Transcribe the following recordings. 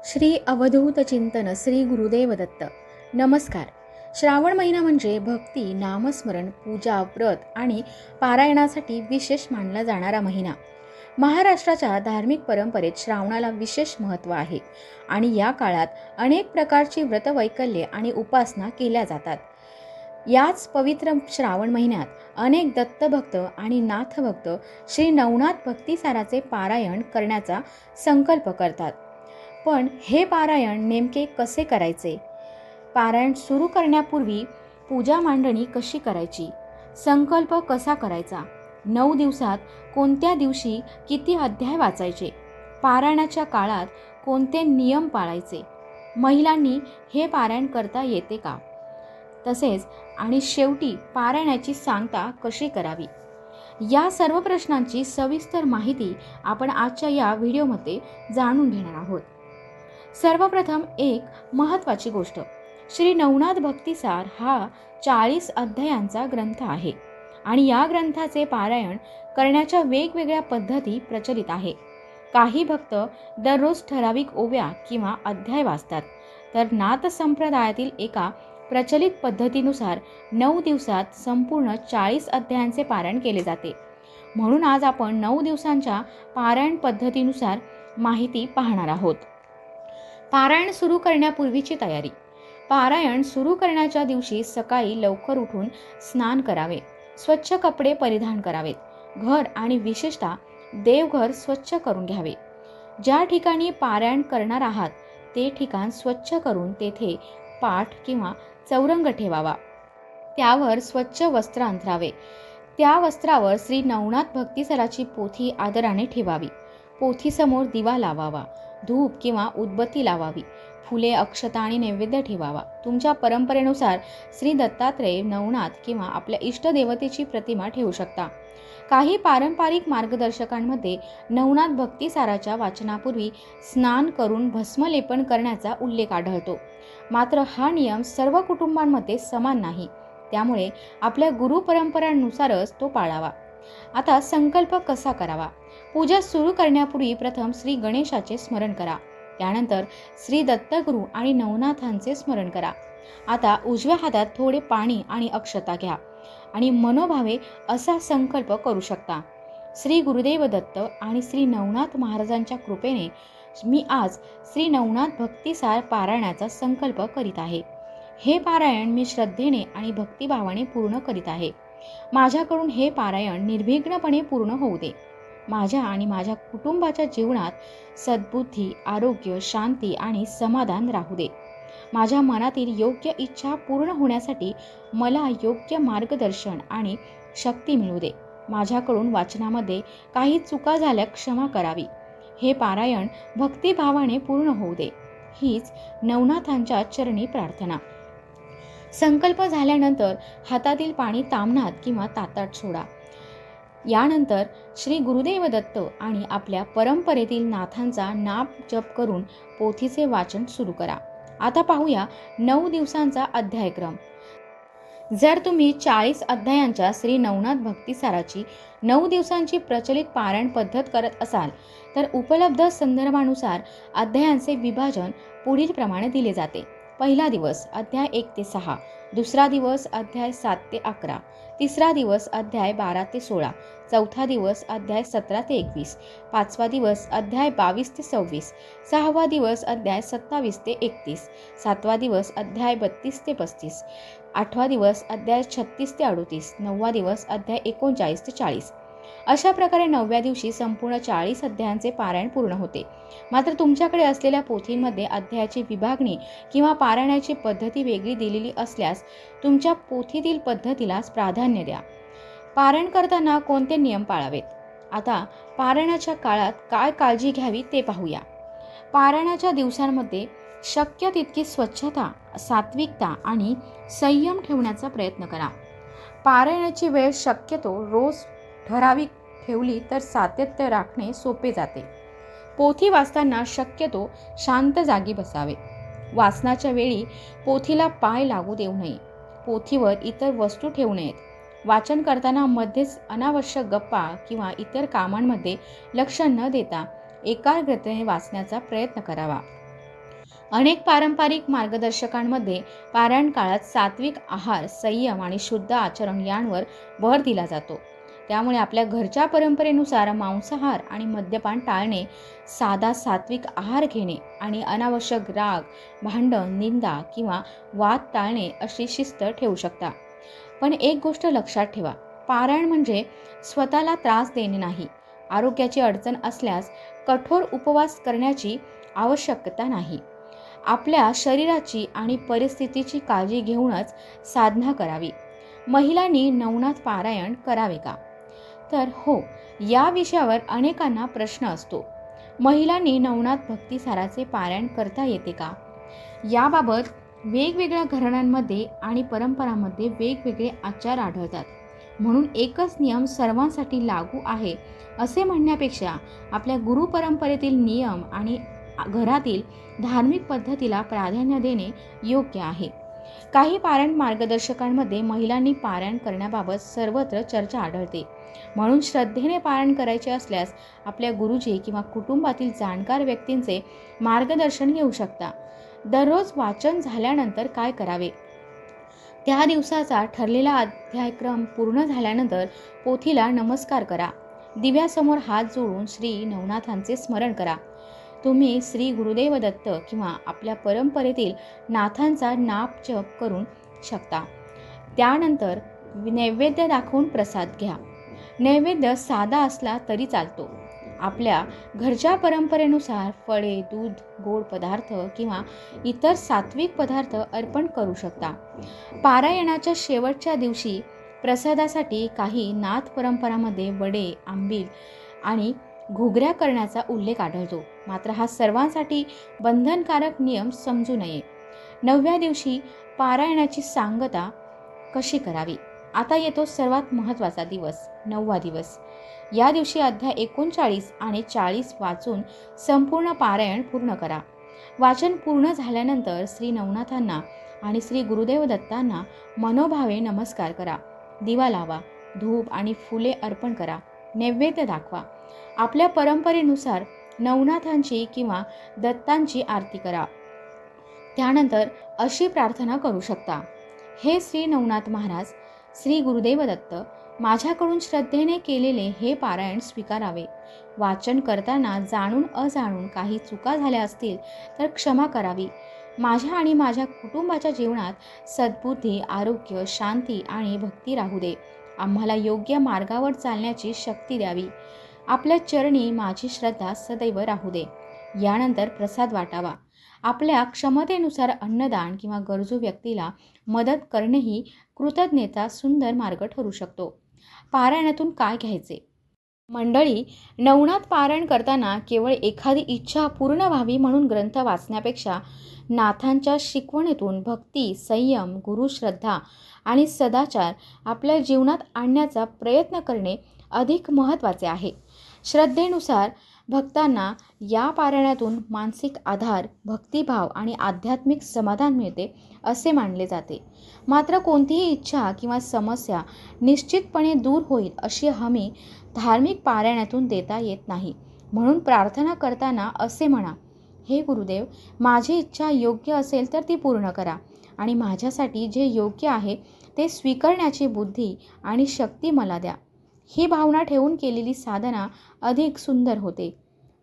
श्री अवधूत चिंतन श्री गुरुदेव दत्त. नमस्कार. श्रावण महिना म्हणजे भक्ती, नामस्मरण, पूजा, व्रत आणि पारायणासाठी विशेष मानला जाणारा महिना. महाराष्ट्राच्या धार्मिक परंपरेत श्रावणाला विशेष महत्त्व आहे आणि या काळात अनेक प्रकारची व्रतवैकल्ये आणि उपासना केल्या जातात. याच पवित्र श्रावण महिन्यात अनेक दत्तभक्त आणि नाथभक्त श्री नवनाथ भक्तिसाराचे पारायण करण्याचा संकल्प करतात. पण हे पारायण नेमके कसे करायचे? पारायण सुरू करण्यापूर्वी पूजा मांडणी कशी करायची? संकल्प कसा करायचा? 9 दिवसात कोणत्या दिवशी किती अध्याय वाचायचे? पारायणाच्या काळात कोणते नियम पाळायचे? महिलांनी हे पारायण करता येते का? तसेच आणि शेवटी पारायणाची सांगता कशी करावी? या सर्व प्रश्नांची सविस्तर माहिती आपण आजच्या या व्हिडिओमध्ये जाणून घेणार आहोत. सर्वप्रथम एक महत्त्वाची गोष्ट, श्री नवनाथ भक्तिसार हा 40 अध्यायांचा ग्रंथ आहे आणि या ग्रंथाचे पारायण करण्याच्या वेगवेगळ्या पद्धती प्रचलित आहे. काही भक्त दररोज ठराविक ओव्या किंवा अध्याय वाचतात, तर नाथ संप्रदायातील एका प्रचलित पद्धतीनुसार 9 दिवसात संपूर्ण 40 अध्यायांचे पारायण केले जाते. म्हणून आज आपण 9 दिवसांच्या पारायण पद्धतीनुसार माहिती पाहणार आहोत. पारायण सुरू करण्यापूर्वीची तयारी. पारायण सुरू करण्याच्या दिवशी सकाळी लवकर उठून स्नान करावे, स्वच्छ कपडे परिधान करावेत, घर आणि विशेषतः देवघर स्वच्छ करून घ्यावे. ज्या ठिकाणी पारायण करणार आहात ते ठिकाण स्वच्छ करून तेथे पाट किंवा चौरंग ठेवावा. त्यावर स्वच्छ वस्त्र अंथरावे. त्या वस्त्रावर श्री नवनाथ भक्तिसाराची पोथी आदराने ठेवावी. पोथीसमोर दिवा लावावा, धूप किंवा उदबत्ती लावावी, फुले, अक्षता आणि नैवेद्य ठेवावा. तुमच्या परंपरेनुसार श्री दत्तात्रेय, नवनाथ किंवा आपल्या इष्टदेवतेची प्रतिमा ठेवू शकता. काही पारंपरिक मार्गदर्शकांमध्ये नवनाथ भक्तिसाराच्या वाचनापूर्वी स्नान करून भस्मलेपन करण्याचा उल्लेख आढळतो. मात्र हा नियम सर्व कुटुंबांमध्ये समान नाही, त्यामुळे आपल्या गुरु परंपरांनुसारच तो पाळावा. आता संकल्प कसा करावा? पूजा सुरू करण्यापूर्वी प्रथम श्री गणेशाचे स्मरण करा. त्यानंतर श्री दत्तगुरू आणि नवनाथांचे स्मरण करा. आता उजव्या हातात थोडे पाणी आणि अक्षता घ्या आणि मनोभावे असा संकल्प करू शकता. श्री गुरुदेव दत्त आणि श्री नवनाथ महाराजांच्या कृपेने मी आज श्री नवनाथ भक्तिसार पारायणाचा संकल्प करीत आहे. हे पारायण मी श्रद्धेने आणि भक्तिभावाने पूर्ण करीत आहे. माझ्याकडून हे पारायण निर्विघ्नपणे पूर्ण होऊ दे. माझ्या आणि माझ्या कुटुंबाच्या जीवनात सद्बुद्धी, आरोग्य, शांती आणि समाधान राहू दे. माझ्या मनातील योग्य इच्छा पूर्ण होण्यासाठी मला योग्य मार्गदर्शन आणि शक्ती मिळू दे. माझ्याकडून वाचनामध्ये काही चुका झाल्या क्षमा करावी. हे पारायण भक्तिभावाने पूर्ण होऊ दे. हीच नवनाथांच्या चरणी प्रार्थना. संकल्प झाल्यानंतर हातातील पाणी ताम्हणात किंवा ताटात सोडा. यानंतर श्री गुरुदेव दत्त आणि आपल्या परंपरेतील नाथांचा नाम जप करून पोथीचे वाचन सुरू करा. आता पाहूया 9 दिवसांचा अध्यायक्रम. जर तुम्ही 40 अध्यायांच्या श्री नवनाथ भक्तिसाराची 9 दिवसांची प्रचलित पारायण पद्धत करत असाल तर उपलब्ध संदर्भानुसार अध्यायांचे विभाजन पुढील प्रमाणे दिले जाते. पहिला दिवस अध्याय 1 ते 6, दुसरा दिवस अध्याय 7 ते 11, तिसरा दिवस अध्याय 12 ते 16, चौथा दिवस अध्याय 17 ते 21, पाचवा दिवस अध्याय 22 ते 26, सहावा दिवस अध्याय 27 ते 31, सातवा दिवस अध्याय 32 ते 35, आठवा दिवस अध्याय 36 ते 38, नववा दिवस अध्याय 39 ते 40. अशा प्रकारे 9व्या दिवशी संपूर्ण 40 अध्यायांचे पारायण पूर्ण होते. मात्र तुमच्याकडे असलेल्या पोथींमध्ये अध्यायाची विभागणी किंवा पारायणाची पद्धती वेगळी दिलेली असल्यास तुमच्या पोथीतील पद्धतीलाच प्राधान्य द्या. पारायण करताना कोणते नियम पाळावेत? आता पारायणाच्या काळात काय काळजी घ्यावी ते पाहूया. पारायणाच्या दिवसांमध्ये शक्य तितकी स्वच्छता, सात्विकता आणि संयम ठेवण्याचा प्रयत्न करा. पारायणाची वेळ शक्यतो रोज ठराविक ठेवली तर सातत्य राखणे सोपे जाते. पोथी वाचताना शक्यतो शांत जागी बसावे. वाचनाच्या वेळी पोथीला पाय लागू देऊ नये. पोथीवर इतर वस्तू ठेवू नयेत. वाचन करताना मध्येच अनावश्यक गप्पा किंवा इतर कामांमध्ये लक्ष न देता एकाग्रतेने वाचण्याचा प्रयत्न करावा. अनेक पारंपरिक मार्गदर्शकांमध्ये पारायण काळात सात्विक आहार, संयम आणि शुद्ध आचरण यांवर भर दिला जातो. त्यामुळे आपल्या घरच्या परंपरेनुसार मांसाहार आणि मद्यपान टाळणे, साधा सात्विक आहार घेणे आणि अनावश्यक राग, भांडण, निंदा किंवा वाद टाळणे अशी शिस्त ठेवू शकता. पण एक गोष्ट लक्षात ठेवा, पारायण म्हणजे स्वतःला त्रास देणे नाही. आरोग्याची अडचण असल्यास कठोर उपवास करण्याची आवश्यकता नाही. आपल्या शरीराची आणि परिस्थितीची काळजी घेऊनच साधना करावी. महिलांनी नवनाथ पारायण करावे का? तर हो, या विषयावर अनेकांना प्रश्न असतो. महिलांनी नवनाथ भक्तिसाराचे पारायण करता येते का? याबाबत वेगवेगळ्या घराण्यांमध्ये आणि परंपरांमध्ये वेगवेगळे आचार आढळतात. म्हणून एकच नियम सर्वांसाठी लागू आहे असे म्हणण्यापेक्षा आपल्या गुरु परंपरेतील नियम आणि घरातील धार्मिक पद्धतीला प्राधान्य देणे योग्य आहे. काही पारायण मार्गदर्शकांमध्ये महिलांनी पारायण करण्याबाबत सर्वत्र चर्चा आढळते. म्हणून श्रद्धेने पारायण करायचे असल्यास आपल्या गुरुजी किंवा कुटुंबातील जाणकार व्यक्तींचे मार्गदर्शन घेऊ शकता. दररोज वाचन झाल्यानंतर काय करावे? त्या दिवसाचा ठरलेला अध्यायक्रम पूर्ण झाल्यानंतर पोथीला नमस्कार करा. दिव्यासमोर हात जोडून श्री नवनाथांचे स्मरण करा. तुम्ही श्री गुरुदेव दत्त किंवा आपल्या परंपरेतील नाथांचा नाप जप करू शकता. त्यानंतर नैवेद्य दाखवून प्रसाद घ्या. नैवेद्य साधा असला तरी चालतो. आपल्या घरच्या परंपरेनुसार फळे, दूध, गोड पदार्थ किंवा इतर सात्विक पदार्थ अर्पण करू शकता. पारायणाच्या शेवटच्या दिवशी प्रसादासाठी काही नाथ परंपरांमध्ये वडे, आंबील आणि घुगऱ्या करण्याचा उल्लेख आढळतो. मात्र हा सर्वांसाठी बंधनकारक नियम समजू नये. 9व्या दिवशी पारायणाची सांगता कशी करावी? आता येतो सर्वात महत्त्वाचा दिवस, 9वा दिवस. या दिवशी अध्याय 39 आणि 40 वाचून संपूर्ण पारायण पूर्ण करा. वाचन पूर्ण झाल्यानंतर श्री नवनाथांना आणि श्री गुरुदेव दत्तांना मनोभावे नमस्कार करा. दिवा लावा, धूप आणि फुले अर्पण करा. नैवेद्य दाखवा. आपल्या परंपरेनुसार नवनाथांची किंवा दत्तांची आरती करा. त्यानंतर अशी प्रार्थना करू शकता: हे श्री नवनाथ महाराज, श्री गुरुदेव दत्त, माझ्याकडून श्रद्धेने केलेले हे पारायण स्वीकारावे. वाचन करताना जाणून अजाणून काही चुका झाल्या असतील तर क्षमा करावी. माझ्या आणि माझ्या कुटुंबाच्या जीवनात सद्बुद्धी, आरोग्य, शांती आणि भक्ती राहू दे. आम्हाला योग्य मार्गावर चालण्याची शक्ती द्यावी. आपल्या चरणी माझी श्रद्धा सदैव राहू दे. यानंतर प्रसाद वाटावा. आपल्या क्षमतेनुसार अन्नदान किंवा गरजू व्यक्तीला मदत करणेही कृतज्ञतेचा सुंदर मार्ग ठरू शकतो. पारायणातून काय घ्यायचे? मंडळी, नवनाथ पारायण करताना केवळ एखादी इच्छा पूर्ण व्हावी म्हणून ग्रंथ वाचण्यापेक्षा नाथांच्या शिकवणीतून भक्ती, संयम, गुरुश्रद्धा आणि सदाचार आपल्या जीवनात आणण्याचा प्रयत्न करणे अधिक महत्त्वाचे आहे. श्रद्धेनुसार भक्तांना या पारायणातून मानसिक आधार, भक्तिभाव आणि आध्यात्मिक समाधान मिळते असे मानले जाते. मात्र कोणतीही इच्छा किंवा समस्या निश्चितपणे दूर होईल अशी हमी धार्मिक पारायणातून देता येत नाही. म्हणून प्रार्थना करताना असे म्हणा: हे गुरुदेव, माझी इच्छा योग्य असेल तर ती पूर्ण करा आणि माझ्यासाठी जे योग्य आहे ते स्वीकारण्याची बुद्धी आणि शक्ती मला द्या. ही भावना ठेवून केलेली साधना अधिक सुंदर होते.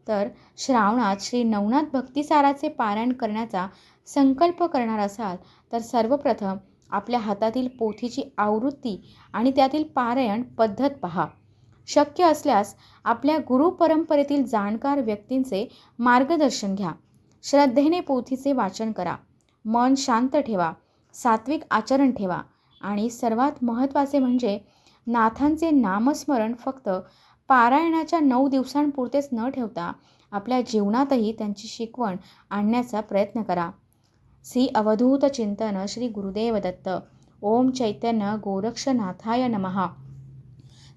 तर श्रावणात श्री नवनाथ भक्तिसाराचे पारायण करण्याचा संकल्प करणार असाल तर सर्वप्रथम आपल्या हातातील पोथीची आवृत्ती आणि त्यातील पारायण पद्धत पहा. शक्य असल्यास आपल्या गुरु परंपरेतील जाणकार व्यक्तींचे मार्गदर्शन घ्या. श्रद्धेने पोथीचे वाचन करा. मन शांत ठेवा. सात्विक आचरण ठेवा आणि सर्वात महत्त्वाचे म्हणजे नाथांचे नामस्मरण फक्त पारायणाच्या 9 दिवसांपुरतेच न ठेवता आपल्या जीवनातही त्यांची शिकवण आणण्याचा प्रयत्न करा. श्री अवधूत चिंतन श्री गुरुदेव दत्त. ओम चैतन्य गोरक्षनाथाय नमः.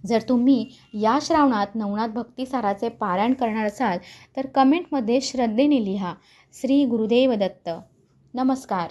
जर तुम्ही या श्रावणात नवनाथ भक्तिसाराचे पारायण करणार असाल तर कमेंटमध्ये श्रद्धेने लिहा: श्री गुरुदेव दत्त. नमस्कार.